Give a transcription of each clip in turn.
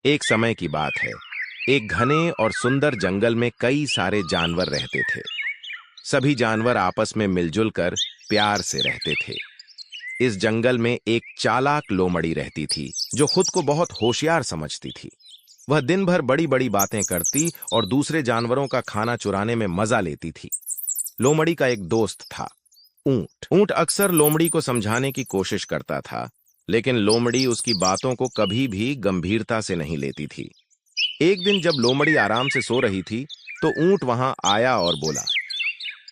एक समय की बात है। एक घने और सुंदर जंगल में कई सारे जानवर रहते थे। सभी जानवर आपस में मिलजुल कर प्यार से रहते थे। इस जंगल में एक चालाक लोमड़ी रहती थी जो खुद को बहुत होशियार समझती थी। वह दिन भर बड़ी बड़ी बातें करती और दूसरे जानवरों का खाना चुराने में मजा लेती थी। लोमड़ी का एक दोस्त था, ऊंट। ऊंट अक्सर लोमड़ी को समझाने की कोशिश करता था, लेकिन लोमड़ी उसकी बातों को कभी भी गंभीरता से नहीं लेती थी। एक दिन जब लोमड़ी आराम से सो रही थी, तो ऊंट वहां आया और बोला,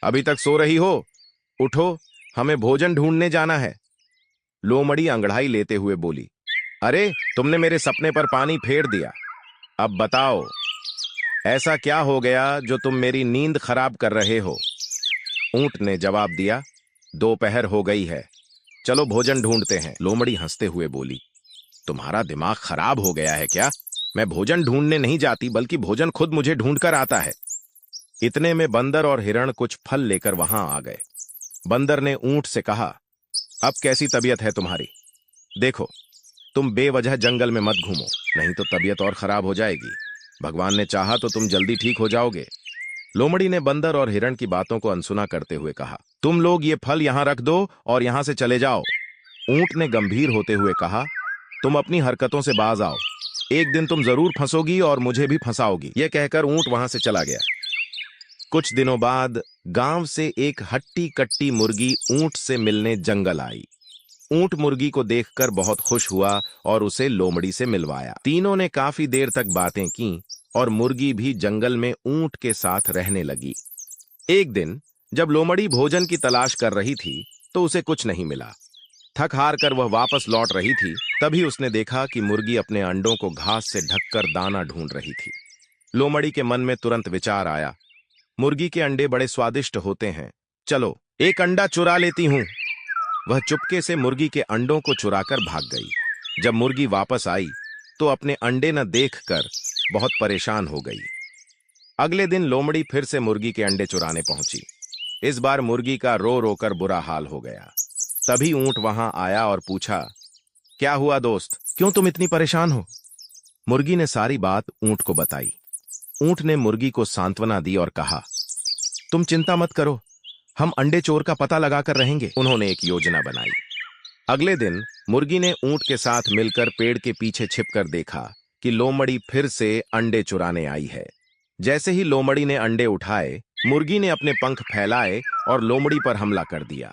अभी तक सो रही हो? उठो, हमें भोजन ढूंढने जाना है। लोमड़ी अंगड़ाई लेते हुए बोली, अरे तुमने मेरे सपने पर पानी फेर दिया। अब बताओ, ऐसा क्या हो गया जो तुम मेरी नींद खराब कर रहे हो? ऊंट ने जवाब दिया, दोपहर हो गई है, चलो भोजन ढूंढते हैं। लोमड़ी हंसते हुए बोली, तुम्हारा दिमाग खराब हो गया है क्या? मैं भोजन ढूंढने नहीं जाती, बल्कि भोजन खुद मुझे ढूंढ कर आता है। इतने में बंदर और हिरण कुछ फल लेकर वहां आ गए। बंदर ने ऊंट से कहा, अब कैसी तबीयत है तुम्हारी? देखो, तुम बेवजह जंगल में मत घूमो, नहीं तो तबीयत और खराब हो जाएगी। भगवान ने चाहा तो तुम जल्दी ठीक हो जाओगे। लोमड़ी ने बंदर और हिरण की बातों को अनसुना करते हुए कहा, तुम लोग ये फल यहां रख दो और यहां से चले जाओ। ऊंट ने गंभीर होते हुए कहा, तुम अपनी हरकतों से बाज आओ, एक दिन तुम जरूर फंसोगी और मुझे भी फंसाओगी। यह कहकर ऊंट वहां से चला गया। कुछ दिनों बाद गांव से एक हट्टी कट्टी मुर्गी ऊंट से मिलने जंगल आई। ऊंट मुर्गी को देखकर बहुत खुश हुआ और उसे लोमड़ी से मिलवाया। तीनों ने काफी देर तक बातें की और मुर्गी भी जंगल में ऊंट के साथ रहने लगी। एक दिन जब लोमड़ी भोजन की तलाश कर रही थी, तो उसे कुछ नहीं मिला। थक हार कर वह वापस लौट रही थी, तभी उसने देखा कि मुर्गी अपने अंडों को घास से ढककर दाना ढूंढ रही थी। लोमड़ी के मन में तुरंत विचार आया, मुर्गी के अंडे बड़े स्वादिष्ट होते हैं, चलो एक अंडा चुरा लेती हूं। वह चुपके से मुर्गी के अंडों को चुराकर भाग गई। जब मुर्गी वापस आई, तो अपने अंडे न देखकर बहुत परेशान हो गई। अगले दिन लोमड़ी फिर से मुर्गी के अंडे चुराने पहुंची। इस बार मुर्गी का रो रो कर बुरा हाल हो गया। तभी ऊंट वहां आया और पूछा, क्या हुआ दोस्त, क्यों तुम इतनी परेशान हो? मुर्गी ने सारी बात ऊंट को बताई। ऊंट ने मुर्गी को सांत्वना दी और कहा, तुम चिंता मत करो, हम अंडे चोर का पता लगाकर रहेंगे। उन्होंने एक योजना बनाई। अगले दिन मुर्गी ने ऊंट के साथ मिलकर पेड़ के पीछे छिपकर देखा कि लोमड़ी फिर से अंडे चुराने आई है। जैसे ही लोमड़ी ने अंडे उठाए, मुर्गी ने अपने पंख फैलाए और लोमड़ी पर हमला कर दिया।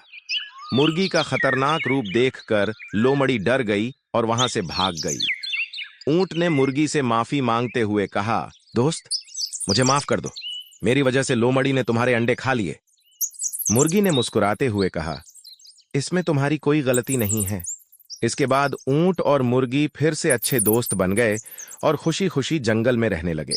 मुर्गी का खतरनाक रूप देखकर लोमड़ी डर गई और वहां से भाग गई। ऊंट ने मुर्गी से माफी मांगते हुए कहा, दोस्त, मुझे माफ कर दो, मेरी वजह से लोमड़ी ने तुम्हारे अंडे खा लिए। मुर्गी ने मुस्कुराते हुए कहा, इसमें तुम्हारी कोई गलती नहीं है। इसके बाद ऊंट और मुर्गी फिर से अच्छे दोस्त बन गए और खुशी खुशी जंगल में रहने लगे।